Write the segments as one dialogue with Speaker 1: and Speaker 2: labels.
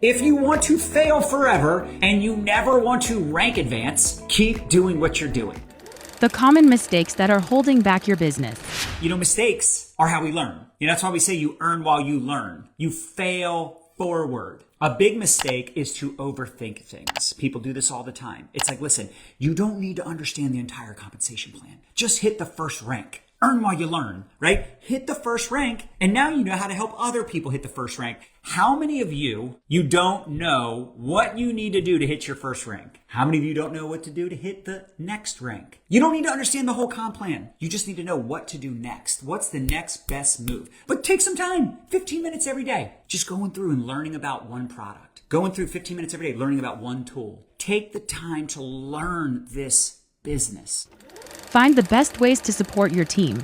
Speaker 1: If you want to fail forever and you never want to rank advance, keep doing what you're doing.
Speaker 2: The common mistakes that are holding back your business.
Speaker 1: Mistakes are how we learn. That's why we say you earn while you learn. You fail forward. A big mistake is to overthink things. People do this all the time. It's like, listen, you don't need to understand the entire compensation plan. Just hit the first rank. Earn while you learn, right? Hit the first rank, and now you know how to help other people hit the first rank. How many of you don't know what you need to do to hit your first rank? How many of you don't know what to do to hit the next rank? You don't need to understand the whole comp plan. You just need to know what to do next. What's the next best move? But take some time, 15 minutes every day, just going through and learning about one product. Going through 15 minutes every day, learning about one tool. Take the time to learn this business.
Speaker 2: Find the best ways to support your team.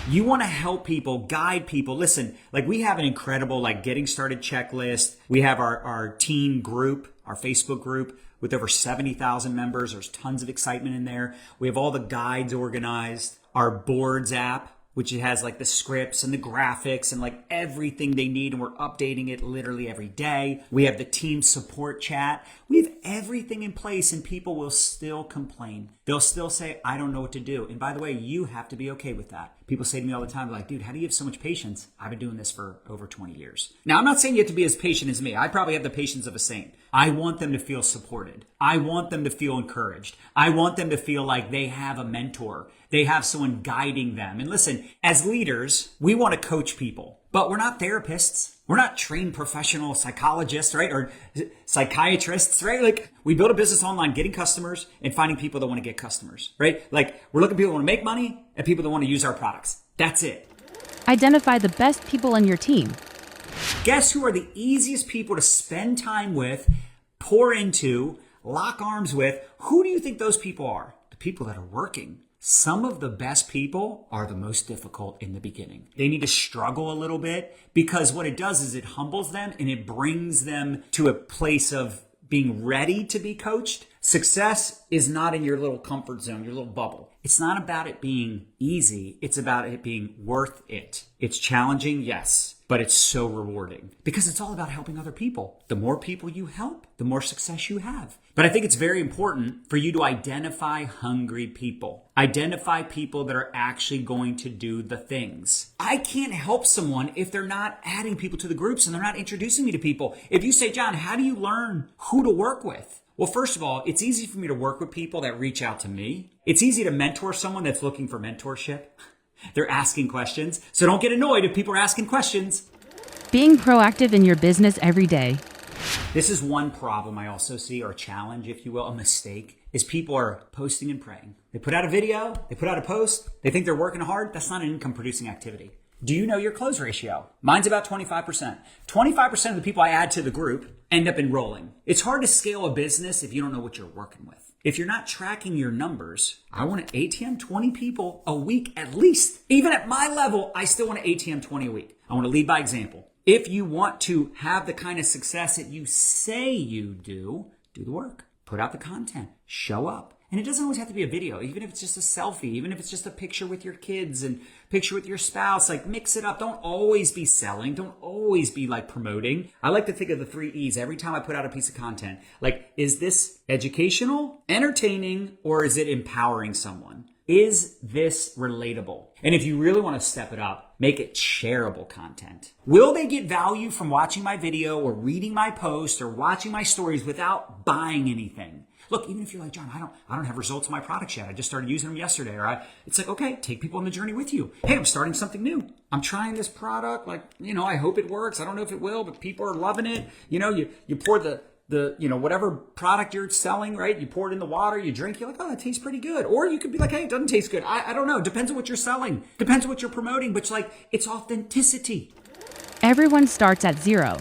Speaker 1: You want to help people, guide people. Listen, we have an incredible getting started checklist. We have our team group, our Facebook group with over 70,000 members. There's tons of excitement in there. We have all the guides organized. Our boards app, which has the scripts and the graphics and everything they need. And we're updating it literally every day. We have the team support chat. We have everything in place, and people will still complain. They'll still say, I don't know what to do. And by the way, you have to be okay with that. People say to me all the time, dude, how do you have so much patience? I've been doing this for over 20 years. Now, I'm not saying you have to be as patient as me. I probably have the patience of a saint. I want them to feel supported. I want them to feel encouraged. I want them to feel like they have a mentor. They have someone guiding them. And listen, as leaders, we want to coach people, but we're not therapists. We're not trained professional psychologists, right? Or psychiatrists, right? We build a business online, getting customers and finding people that want to get customers, right? We're looking at people that want to make money and people that want to use our products. That's it.
Speaker 2: Identify the best people on your team.
Speaker 1: Guess who are the easiest people to spend time with, pour into, lock arms with? Who do you think those people are? The people that are working. Some of the best people are the most difficult in the beginning. They need to struggle a little bit, because what it does is it humbles them and it brings them to a place of being ready to be coached. Success is not in your little comfort zone, your little bubble. It's not about it being easy. It's about it being worth it. It's challenging, yes, but it's so rewarding because it's all about helping other people. The more people you help, the more success you have. But I think it's very important for you to identify hungry people. Identify people that are actually going to do the things. I can't help someone if they're not adding people to the groups and they're not introducing me to people. If you say, John, how do you learn who to work with? Well, first of all, it's easy for me to work with people that reach out to me. It's easy to mentor someone that's looking for mentorship. They're asking questions. So don't get annoyed if people are asking questions.
Speaker 2: Being proactive in your business every day.
Speaker 1: This is one problem I also see, or challenge, if you will, a mistake, is people are posting and praying. They put out a video, they put out a post, they think they're working hard. That's not an income producing activity. Do you know your close ratio? Mine's about 25%. 25% of the people I add to the group end up enrolling. It's hard to scale a business if you don't know what you're working with. If you're not tracking your numbers, I want to ATM 20 people a week at least. Even at my level, I still want to ATM 20 a week. I want to lead by example. If you want to have the kind of success that you say you do the work. Put out the content. Show up. And it doesn't always have to be a video, even if it's just a selfie, even if it's just a picture with your kids and picture with your spouse, mix it up. Don't always be selling. Don't always be promoting. I like to think of the 3 E's every time I put out a piece of content. Is this educational, entertaining, or is it empowering someone? Is this relatable? And if you really want to step it up, make it shareable content. Will they get value from watching my video or reading my post or watching my stories without buying anything? Look, even if you're like, John, I don't have results in my products yet. I just started using them yesterday. It's okay, take people on the journey with you. Hey, I'm starting something new. I'm trying this product. I hope it works. I don't know if it will, but people are loving it. You pour the whatever product you're selling, right? You pour it in the water, you drink, you're like, oh, it tastes pretty good. Or you could be like, hey, it doesn't taste good. I don't know. Depends on what you're selling. Depends on what you're promoting. But it's authenticity.
Speaker 2: Everyone starts at zero.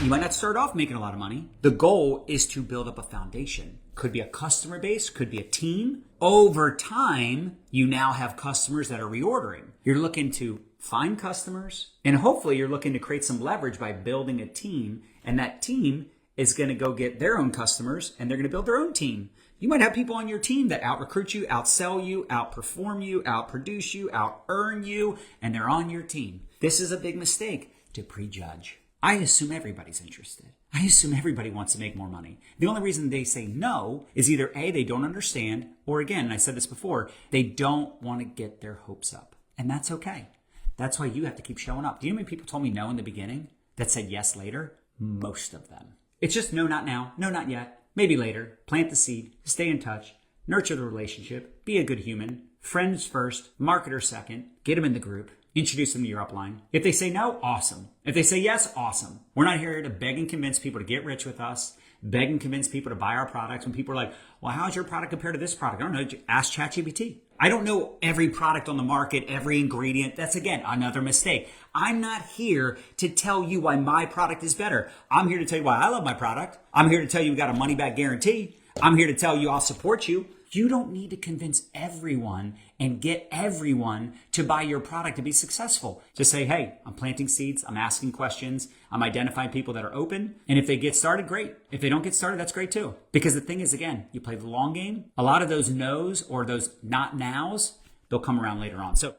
Speaker 1: You might not start off making a lot of money. The goal is to build up a foundation. Could be a customer base, could be a team. Over time, you now have customers that are reordering. You're looking to find customers, and hopefully you're looking to create some leverage by building a team, and that team is going to go get their own customers, and they're going to build their own team. You might have people on your team that out-recruit you, outsell you, outperform you, outproduce you, out-earn you, and they're on your team. This is a big mistake, to prejudge. I assume everybody's interested. I assume everybody wants to make more money. The only reason they say no is either A, they don't understand, or again, and I said this before, they don't want to get their hopes up. And that's okay. That's why you have to keep showing up. Do you know how many people told me no in the beginning that said yes later? Most of them. It's just no, not now. No, not yet. Maybe later. Plant the seed. Stay in touch. Nurture the relationship. Be a good human. Friends first. Marketer second. Get them in the group. Introduce them to your upline. If they say no, awesome. If they say yes, awesome. We're not here to beg and convince people to get rich with us. Beg and convince people to buy our products. When people are like, well, how's your product compared to this product? I don't know. Ask ChatGPT. I don't know every product on the market, every ingredient. That's, again, another mistake. I'm not here to tell you why my product is better. I'm here to tell you why I love my product. I'm here to tell you we got a money back guarantee. I'm here to tell you I'll support you. You don't need to convince everyone and get everyone to buy your product to be successful. Just say, hey, I'm planting seeds. I'm asking questions. I'm identifying people that are open. And if they get started, great. If they don't get started, that's great too. Because the thing is, again, you play the long game. A lot of those no's or those not nows, they'll come around later on. So